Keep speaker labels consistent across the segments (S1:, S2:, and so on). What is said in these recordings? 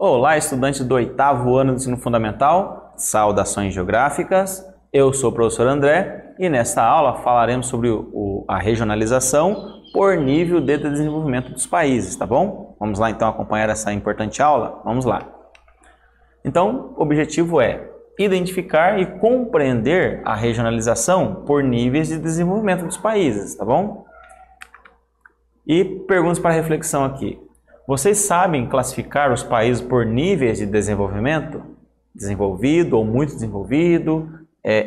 S1: Olá, estudantes do 8º ano do ensino fundamental, saudações geográficas, eu sou o professor André e nesta aula falaremos sobre a regionalização por nível de desenvolvimento dos países, tá bom? Vamos lá então acompanhar essa importante aula? Vamos lá. Então, o objetivo é identificar e compreender a regionalização por níveis de desenvolvimento dos países, tá bom? E perguntas para reflexão aqui. Vocês sabem classificar os países por níveis de desenvolvimento? Desenvolvido ou muito desenvolvido,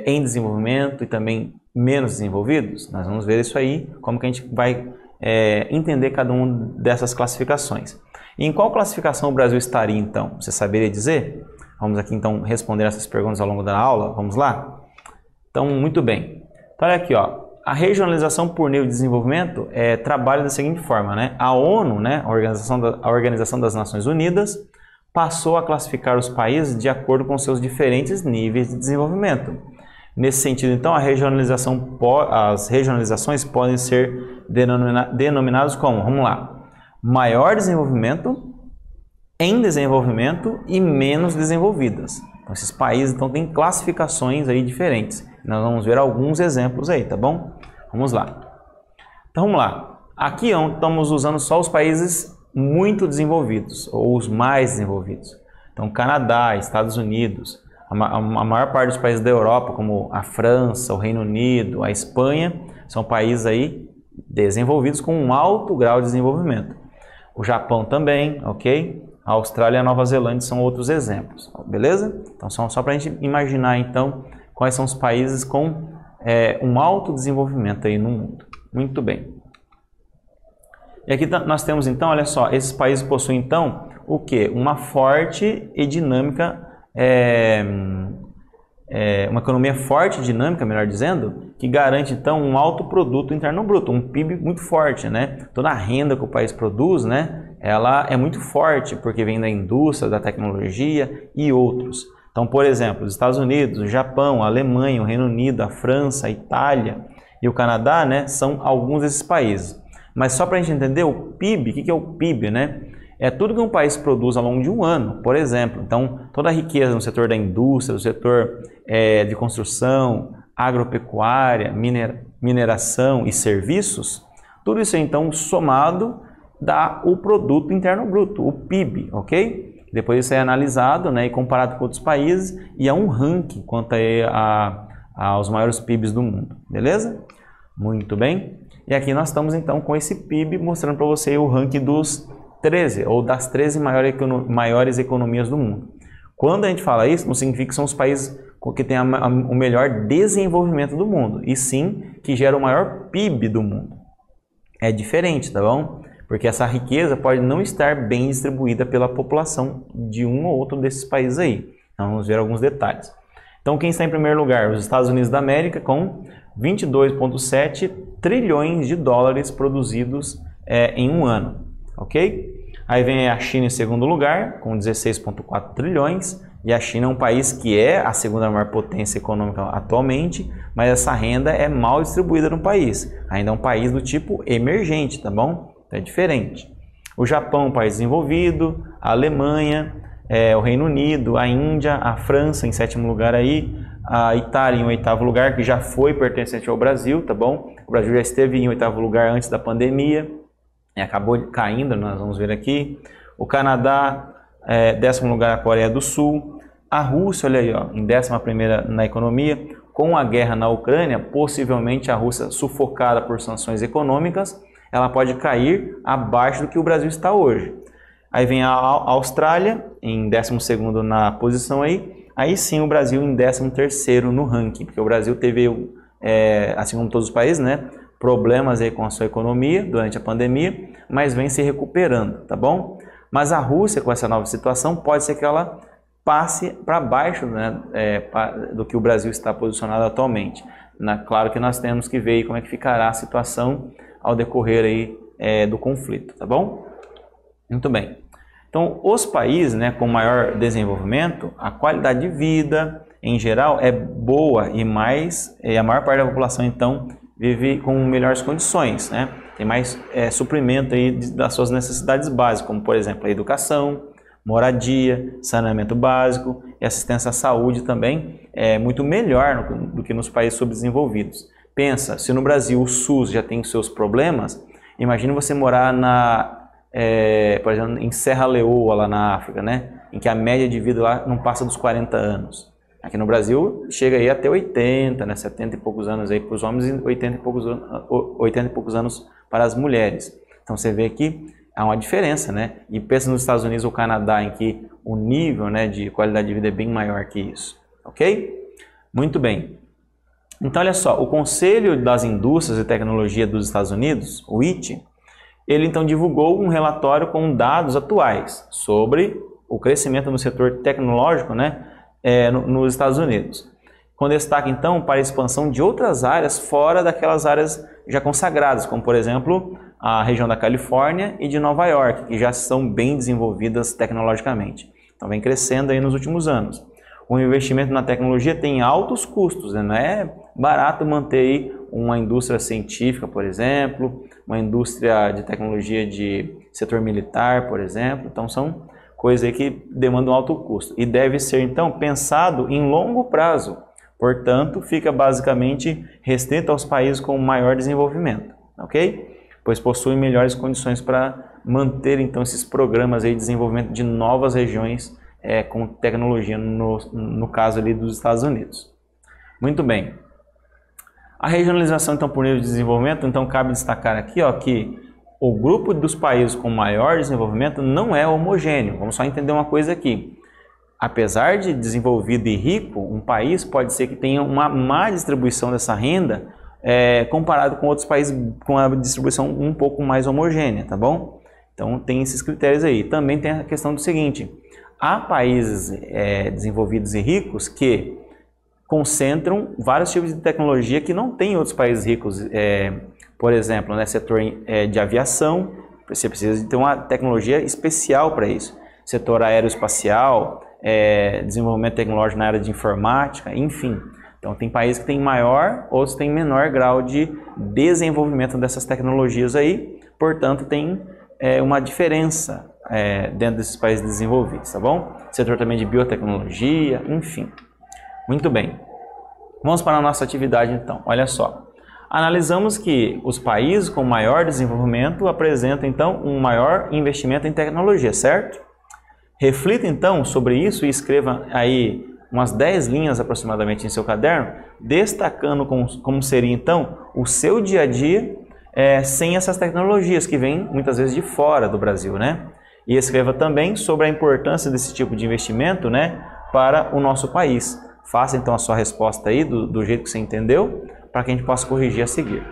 S1: em desenvolvimento e também menos desenvolvidos? Nós vamos ver isso aí, como que a gente vai entender cada uma dessas classificações. E em qual classificação o Brasil estaria então? Você saberia dizer? Vamos aqui então responder essas perguntas ao longo da aula, vamos lá? Então, muito bem. Então, olha aqui, ó. A regionalização por nível de desenvolvimento trabalha da seguinte forma, né? A ONU, né, a Organização das Nações Unidas, passou a classificar os países de acordo com seus diferentes níveis de desenvolvimento. Nesse sentido, então, as regionalizações podem ser denominadas como, vamos lá, maior desenvolvimento, em desenvolvimento e menos desenvolvidas. Então, esses países então têm classificações aí diferentes. Nós vamos ver alguns exemplos aí, tá bom? Vamos lá. Então vamos lá. Aqui estamos usando só os países muito desenvolvidos ou os mais desenvolvidos. Então Canadá, Estados Unidos, a maior parte dos países da Europa, como a França, o Reino Unido, a Espanha, são países aí desenvolvidos com um alto grau de desenvolvimento. O Japão também, ok? A Austrália e a Nova Zelândia são outros exemplos, beleza? Então só para a gente imaginar então quais são os países com um alto desenvolvimento aí no mundo. Muito bem. E aqui nós temos então, olha só, esses países possuem então o quê? Uma forte e dinâmica, uma economia forte e dinâmica, melhor dizendo, que garante então um alto produto interno bruto, um PIB muito forte, né? Toda a renda que o país produz, né? Ela é muito forte porque vem da indústria, da tecnologia e outros. Então, por exemplo, os Estados Unidos, o Japão, a Alemanha, o Reino Unido, a França, a Itália e o Canadá, né, são alguns desses países. Mas só para a gente entender o PIB, o que é o PIB, né? É tudo que um país produz ao longo de um ano, por exemplo. Então, toda a riqueza no setor da indústria, no setor de construção, agropecuária, mineração e serviços, tudo isso então somado dá o produto interno bruto, o PIB, ok? Depois isso é analisado, né, e comparado com outros países e é um ranking quanto aos maiores PIBs do mundo, beleza? Muito bem. E aqui nós estamos então com esse PIB mostrando para você o ranking dos 13 ou das 13 maiores economias do mundo. Quando a gente fala isso, não significa que são os países que têm o melhor desenvolvimento do mundo, e sim que geram o maior PIB do mundo. É diferente, tá bom? Porque essa riqueza pode não estar bem distribuída pela população de um ou outro desses países aí. Então, vamos ver alguns detalhes. Então, quem está em primeiro lugar? Os Estados Unidos da América, com 22,7 trilhões de dólares produzidos em um ano. Ok? Aí vem a China em segundo lugar, com 16,4 trilhões. E a China é um país que é a segunda maior potência econômica atualmente, mas essa renda é mal distribuída no país. Ainda é um país do tipo emergente, tá bom? É diferente. O Japão, um país desenvolvido, a Alemanha, o Reino Unido, a Índia, a França em sétimo lugar aí, a Itália em oitavo lugar, que já foi pertencente ao Brasil, tá bom? O Brasil já esteve em oitavo lugar antes da pandemia e acabou caindo, nós vamos ver aqui. O Canadá, décimo lugar a Coreia do Sul. A Rússia, olha aí, ó, em 11ª na economia. Com a guerra na Ucrânia, possivelmente a Rússia, sufocada por sanções econômicas, ela pode cair abaixo do que o Brasil está hoje. Aí vem a Austrália, em 12º na posição aí sim o Brasil em 13º no ranking, porque o Brasil teve, assim como todos os países, né, problemas aí com a sua economia durante a pandemia, mas vem se recuperando, tá bom? Mas a Rússia, com essa nova situação, pode ser que ela passe para baixo, né, do que o Brasil está posicionado atualmente. Claro que nós temos que ver como é que ficará a situação ao decorrer aí, do conflito, tá bom? Muito bem. Então, os países, né, com maior desenvolvimento, a qualidade de vida, em geral, é boa e a maior parte da população, então, vive com melhores condições, né? Tem mais suprimento aí das suas necessidades básicas, como, por exemplo, a educação, moradia, saneamento básico e assistência à saúde também é muito melhor do que nos países subdesenvolvidos. Pensa, se no Brasil o SUS já tem seus problemas, imagine você morar por exemplo, em Serra Leoa, lá na África, né? Em que a média de vida lá não passa dos 40 anos. Aqui no Brasil chega aí até 80, né? 70 e poucos anos aí para os homens e 80 e poucos anos para as mulheres. Então você vê que há uma diferença, né? E pensa nos Estados Unidos ou Canadá, em que o nível, né, de qualidade de vida é bem maior que isso. Ok? Muito bem. Então olha só, o Conselho das Indústrias e Tecnologia dos Estados Unidos, o ITI, ele então divulgou um relatório com dados atuais sobre o crescimento no setor tecnológico, né, nos Estados Unidos. Com destaque então para a expansão de outras áreas fora daquelas áreas já consagradas, como por exemplo a região da Califórnia e de Nova York, que já são bem desenvolvidas tecnologicamente. Então vem crescendo aí nos últimos anos. O investimento na tecnologia tem altos custos, né? Não é barato manter aí uma indústria científica, por exemplo, uma indústria de tecnologia de setor militar, por exemplo. Então são coisas aí que demandam alto custo e deve ser então pensado em longo prazo. Portanto, fica basicamente restrito aos países com maior desenvolvimento, ok? Pois possuem melhores condições para manter então esses programas aí de desenvolvimento de novas regiões com tecnologia, no caso ali dos Estados Unidos. Muito bem. A regionalização então por nível de desenvolvimento, então cabe destacar aqui que o grupo dos países com maior desenvolvimento não é homogêneo. Vamos só entender uma coisa aqui. Apesar de desenvolvido e rico, um país pode ser que tenha uma má distribuição dessa renda comparado com outros países com a distribuição um pouco mais homogênea, tá bom? Então tem esses critérios aí. Também tem a questão do seguinte, há países desenvolvidos e ricos que concentram vários tipos de tecnologia que não tem em outros países ricos. Por exemplo, né, setor de aviação, você precisa de ter uma tecnologia especial para isso. Setor aeroespacial, desenvolvimento tecnológico na área de informática, enfim. Então tem países que têm maior, outros têm menor grau de desenvolvimento dessas tecnologias aí, portanto tem uma diferença dentro desses países desenvolvidos, tá bom? Setor também de biotecnologia, enfim. Muito bem. Vamos para a nossa atividade então, olha só. Analisamos que os países com maior desenvolvimento apresentam então um maior investimento em tecnologia, certo? Reflita então sobre isso e escreva aí umas 10 linhas aproximadamente em seu caderno, destacando como seria então o seu dia a dia sem essas tecnologias que vêm muitas vezes de fora do Brasil, né? E escreva também sobre a importância desse tipo de investimento, né, para o nosso país. Faça então a sua resposta aí do jeito que você entendeu, para que a gente possa corrigir a seguir.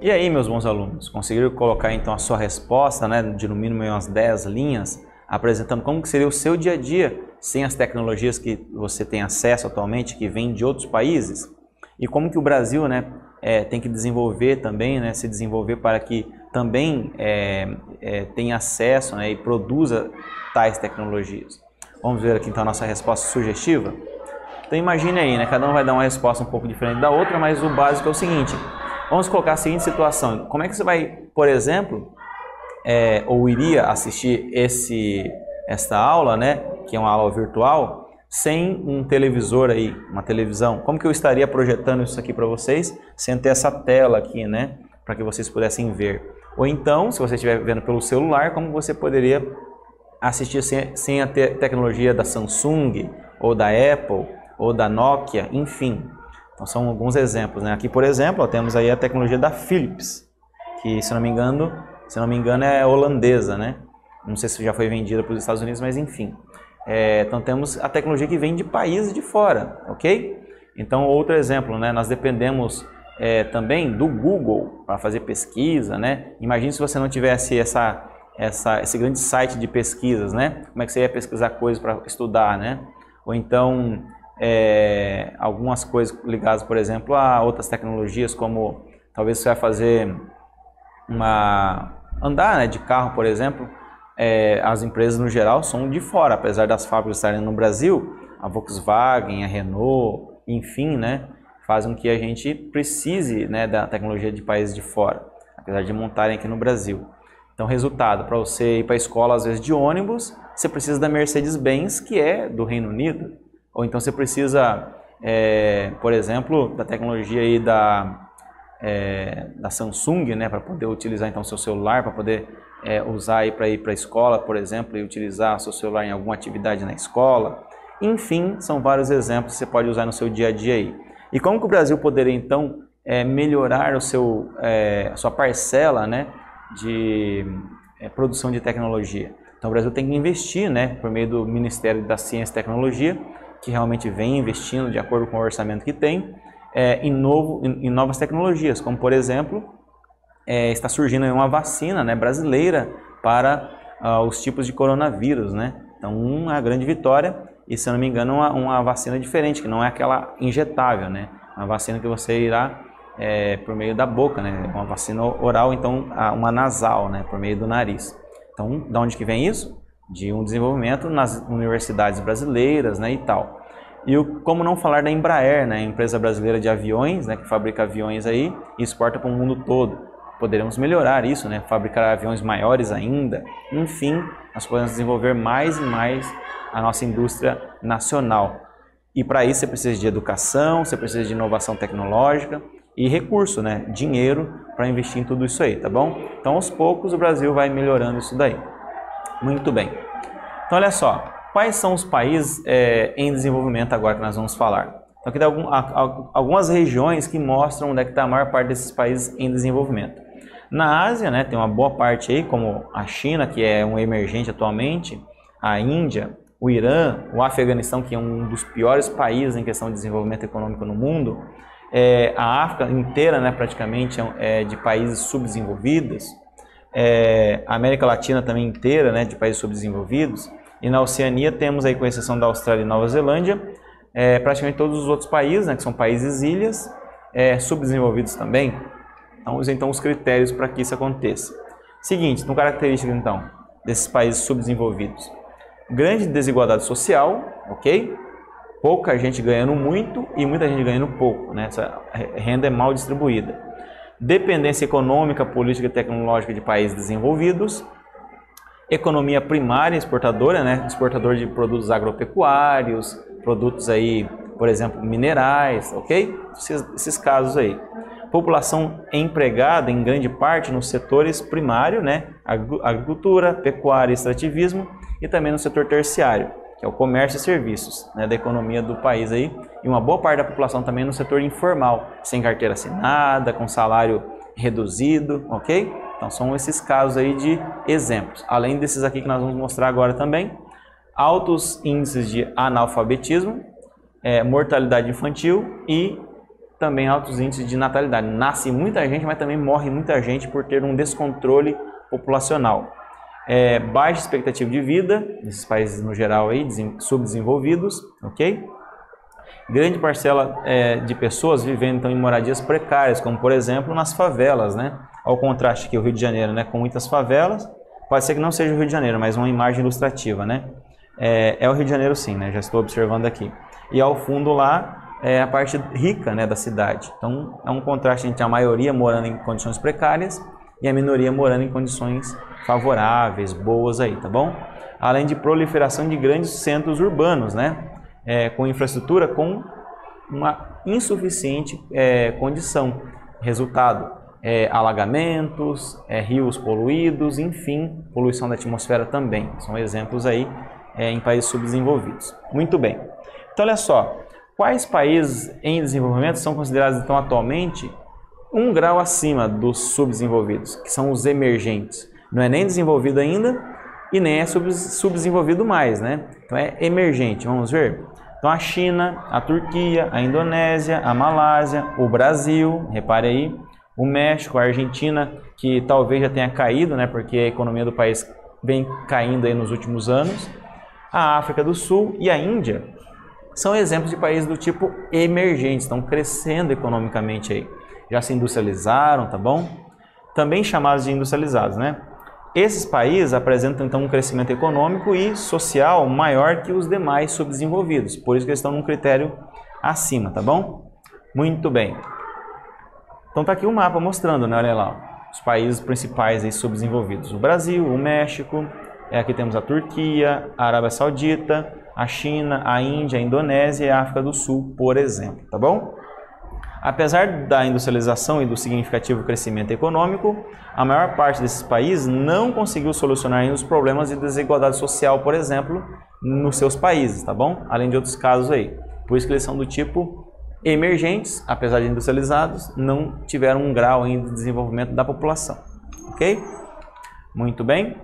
S1: E aí, meus bons alunos, conseguiram colocar então a sua resposta, né, de no mínimo umas 10 linhas, apresentando como que seria o seu dia a dia sem as tecnologias que você tem acesso atualmente, que vêm de outros países? E como que o Brasil, né, tem que desenvolver também, né, se desenvolver para que também tenha acesso, né, e produza tais tecnologias. Vamos ver aqui então a nossa resposta sugestiva? Então imagine aí, né, cada um vai dar uma resposta um pouco diferente da outra, mas o básico é o seguinte: vamos colocar a seguinte situação: como é que você vai, por exemplo, ou iria assistir esta aula, né, que é uma aula virtual, sem um televisor aí, uma televisão? Como que eu estaria projetando isso aqui para vocês, sem ter essa tela aqui, né, para que vocês pudessem ver? Ou então, se você estiver vendo pelo celular, como você poderia assistir sem a tecnologia da Samsung, ou da Apple, ou da Nokia, enfim. Então são alguns exemplos, né? Aqui, por exemplo, ó, temos aí a tecnologia da Philips, que se não me engano é holandesa, né? Não sei se já foi vendida para os Estados Unidos, mas enfim. Então temos a tecnologia que vem de países de fora, ok? Então outro exemplo, né? Nós dependemos também do Google para fazer pesquisa, né? Imagine se você não tivesse esse grande site de pesquisas, né? Como é que você ia pesquisar coisas para estudar, né? Ou então algumas coisas ligadas, por exemplo, a outras tecnologias, como talvez você vai fazer andar, né, de carro, por exemplo. As empresas no geral são de fora, apesar das fábricas estarem no Brasil. A Volkswagen, a Renault, enfim, né, fazem com que a gente precise, né, da tecnologia de países de fora, apesar de montarem aqui no Brasil. Então, resultado, para você ir para a escola, às vezes de ônibus, você precisa da Mercedes-Benz, que é do Reino Unido. Ou então você precisa, por exemplo, da tecnologia aí da Samsung, né, para poder utilizar então seu celular, para poder usar aí para ir para a escola, por exemplo, e utilizar seu celular em alguma atividade na escola. Enfim, são vários exemplos que você pode usar no seu dia a dia aí. E como que o Brasil poderia então melhorar a sua parcela, né, de produção de tecnologia? Então o Brasil tem que investir, né, por meio do Ministério da Ciência e Tecnologia, que realmente vem investindo de acordo com o orçamento que tem, em novas tecnologias, como por exemplo, está surgindo uma vacina, né, brasileira para os tipos de coronavírus, né? Então uma grande vitória, e se eu não me engano uma vacina diferente, que não é aquela injetável, né? Uma vacina que você irá por meio da boca, né? Uma vacina oral, então uma nasal, né, por meio do nariz. Então, de onde que vem isso? De um desenvolvimento nas universidades brasileiras, né, e tal. E como não falar da Embraer, né, a empresa brasileira de aviões, né, que fabrica aviões aí e exporta para o mundo todo. Poderemos melhorar isso, né, fabricar aviões maiores ainda. Enfim, nós podemos desenvolver mais e mais a nossa indústria nacional. E para isso você precisa de educação, você precisa de inovação tecnológica e recurso, né, dinheiro para investir em tudo isso aí, tá bom? Então, aos poucos, o Brasil vai melhorando isso daí. Muito bem. Então, olha só, quais são os países em desenvolvimento agora que nós vamos falar? Então, aqui tem algumas regiões que mostram onde é que está a maior parte desses países em desenvolvimento. Na Ásia, né, tem uma boa parte aí, como a China, que é um emergente atualmente, a Índia, o Irã, o Afeganistão, que é um dos piores países em questão de desenvolvimento econômico no mundo, a África inteira, né, praticamente, de países subdesenvolvidos, a América Latina também inteira, né, de países subdesenvolvidos, e na Oceania temos aí, com exceção da Austrália e Nova Zelândia, praticamente todos os outros países, né, que são países ilhas, subdesenvolvidos também. Então os critérios para que isso aconteça. Seguinte, uma característica então desses países subdesenvolvidos: grande desigualdade social, ok? Pouca gente ganhando muito e muita gente ganhando pouco, né? Essa renda é mal distribuída. Dependência econômica, política e tecnológica de países desenvolvidos. Economia primária exportadora, né? Exportador de produtos agropecuários, produtos aí, por exemplo, minerais, ok? Esses casos aí. População empregada em grande parte nos setores primário, né? Agricultura, pecuária, extrativismo, e também no setor terciário, que é o comércio e serviços, né, da economia do país aí, e uma boa parte da população também no setor informal, sem carteira assinada, com salário reduzido, ok? Então são esses casos aí de exemplos. Além desses aqui que nós vamos mostrar agora também, altos índices de analfabetismo, mortalidade infantil e também altos índices de natalidade. Nasce muita gente, mas também morre muita gente por ter um descontrole populacional. Baixa expectativa de vida, nesses países no geral aí, subdesenvolvidos, ok? Grande parcela de pessoas vivendo então em moradias precárias, como por exemplo nas favelas, né? Ao contraste aqui o Rio de Janeiro, né? Com muitas favelas, pode ser que não seja o Rio de Janeiro, mas uma imagem ilustrativa, né? É o Rio de Janeiro sim, né? Já estou observando aqui. E ao fundo lá é a parte rica, né, da cidade. Então é um contraste entre a maioria morando em condições precárias e a minoria morando em condições favoráveis, boas aí, tá bom? Além de proliferação de grandes centros urbanos, né? Com infraestrutura com uma insuficiente condição. Resultado, alagamentos, rios poluídos, enfim, poluição da atmosfera também. São exemplos aí em países subdesenvolvidos. Muito bem. Então, olha só, quais países em desenvolvimento são considerados então atualmente um grau acima dos subdesenvolvidos, que são os emergentes? Não é nem desenvolvido ainda e nem é subdesenvolvido mais, né? Então é emergente, vamos ver? Então a China, a Turquia, a Indonésia, a Malásia, o Brasil, repare aí, o México, a Argentina, que talvez já tenha caído, né? Porque a economia do país vem caindo aí nos últimos anos, a África do Sul e a Índia são exemplos de países do tipo emergentes, estão crescendo economicamente aí, já se industrializaram, tá bom? Também chamados de industrializados, né? Esses países apresentam então um crescimento econômico e social maior que os demais subdesenvolvidos, por isso que eles estão num critério acima, tá bom? Muito bem. Então tá aqui o mapa mostrando, né? Olha lá, os países principais aí subdesenvolvidos: o Brasil, o México, aqui temos a Turquia, a Arábia Saudita, a China, a Índia, a Indonésia e a África do Sul, por exemplo, tá bom? Apesar da industrialização e do significativo crescimento econômico, a maior parte desses países não conseguiu solucionar ainda os problemas de desigualdade social, por exemplo, nos seus países, tá bom? Além de outros casos aí. Por isso que eles são do tipo emergentes, apesar de industrializados, não tiveram um grau ainda de desenvolvimento da população, ok? Muito bem.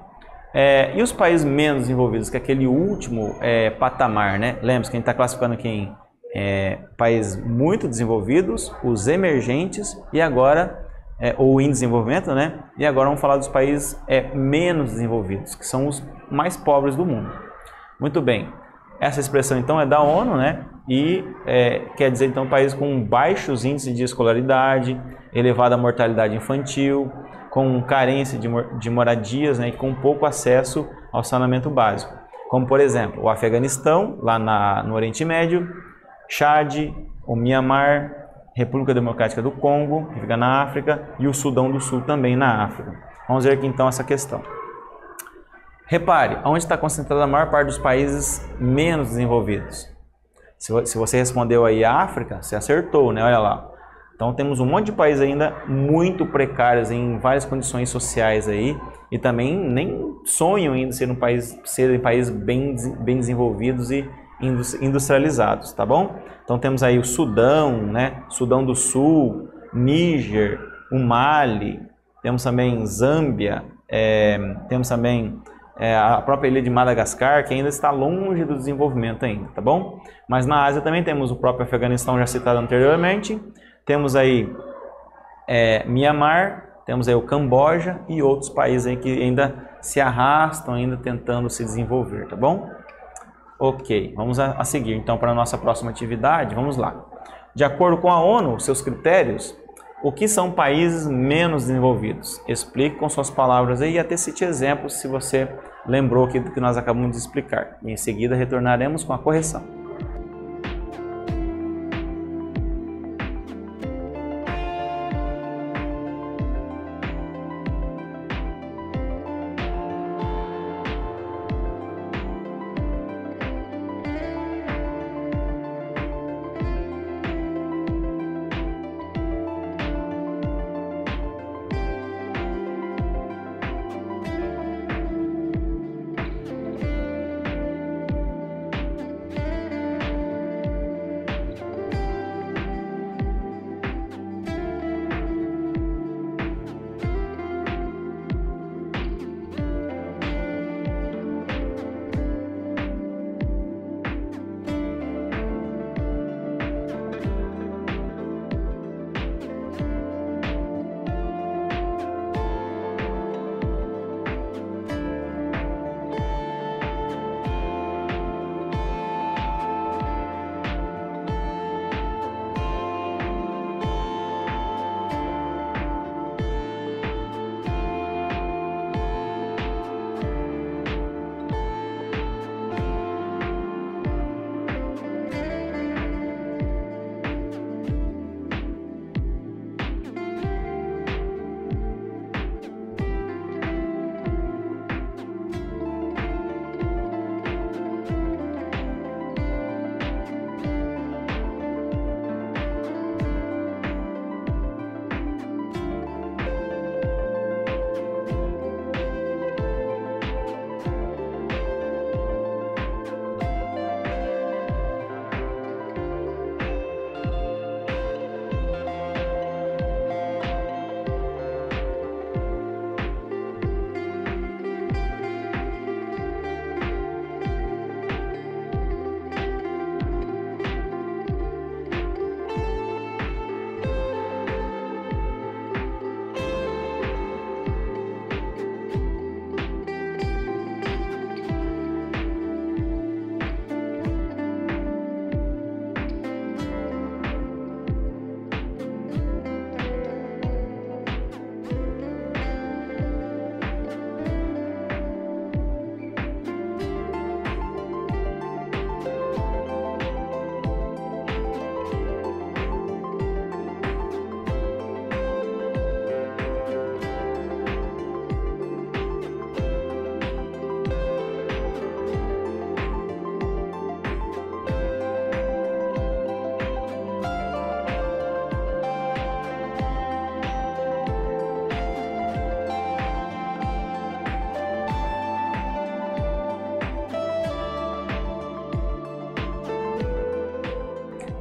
S1: E os países menos desenvolvidos, que é aquele último patamar, né? Lembra-se que a gente está classificando aqui em países muito desenvolvidos, os emergentes e agora, ou em desenvolvimento, né? E agora vamos falar dos países menos desenvolvidos, que são os mais pobres do mundo. Muito bem. Essa expressão então é da ONU, né? E quer dizer então países com baixos índices de escolaridade, elevada mortalidade infantil, com carência de moradias, né? E com pouco acesso ao saneamento básico. Como por exemplo, o Afeganistão, lá no Oriente Médio, Chad, o Mianmar, República Democrática do Congo, que fica na África, e o Sudão do Sul também na África. Vamos ver aqui então essa questão. Repare, onde está concentrada a maior parte dos países menos desenvolvidos? Se você respondeu aí África, você acertou, né? Olha lá. Então temos um monte de países ainda muito precários em várias condições sociais aí e também nem sonham ainda serem países bem desenvolvidos e industrializados, tá bom? Então temos aí o Sudão, né? Sudão do Sul, Níger, o Mali, temos também Zâmbia, temos também a própria ilha de Madagascar, que ainda está longe do desenvolvimento ainda, tá bom? Mas na Ásia também temos o próprio Afeganistão, já citado anteriormente, temos aí Mianmar, temos aí o Camboja e outros países aí que ainda se arrastam, ainda tentando se desenvolver, tá bom? Ok, vamos a seguir então para a nossa próxima atividade, vamos lá. De acordo com a ONU, seus critérios, o que são países menos desenvolvidos? Explique com suas palavras aí e até cite exemplos se você lembrou aqui do que nós acabamos de explicar. E em seguida retornaremos com a correção.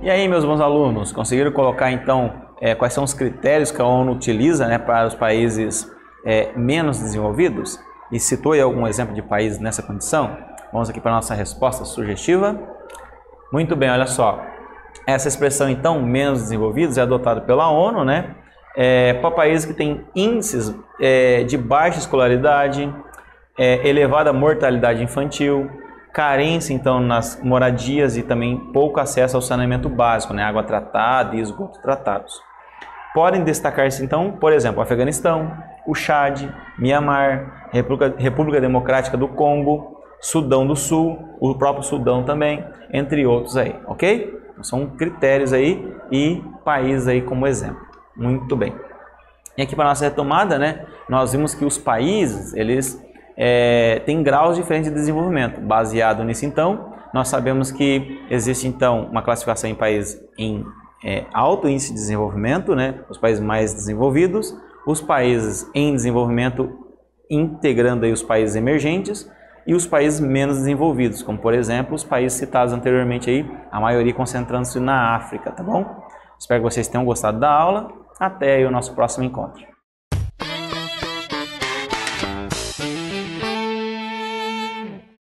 S1: E aí, meus bons alunos, conseguiram colocar então quais são os critérios que a ONU utiliza, né, para os países menos desenvolvidos? E citou aí algum exemplo de país nessa condição? Vamos aqui para a nossa resposta sugestiva. Muito bem, olha só. Essa expressão então, menos desenvolvidos, é adotada pela ONU, né, para países que têm índices de baixa escolaridade, elevada mortalidade infantil, carência então nas moradias e também pouco acesso ao saneamento básico, né, água tratada e esgoto tratados. Podem destacar-se então, por exemplo, o Afeganistão, o Chad, Mianmar, República Democrática do Congo, Sudão do Sul, o próprio Sudão também, entre outros aí, ok? São critérios aí e países aí como exemplo. Muito bem. E aqui para nossa retomada, né, nós vimos que os países, eles têm graus diferentes de desenvolvimento. Baseado nisso, então, nós sabemos que existe então uma classificação em países em alto índice de desenvolvimento, né, os países mais desenvolvidos, os países em desenvolvimento integrando aí os países emergentes e os países menos desenvolvidos, como por exemplo os países citados anteriormente aí, a maioria concentrando-se na África, tá bom? Espero que vocês tenham gostado da aula. Até aí o nosso próximo encontro.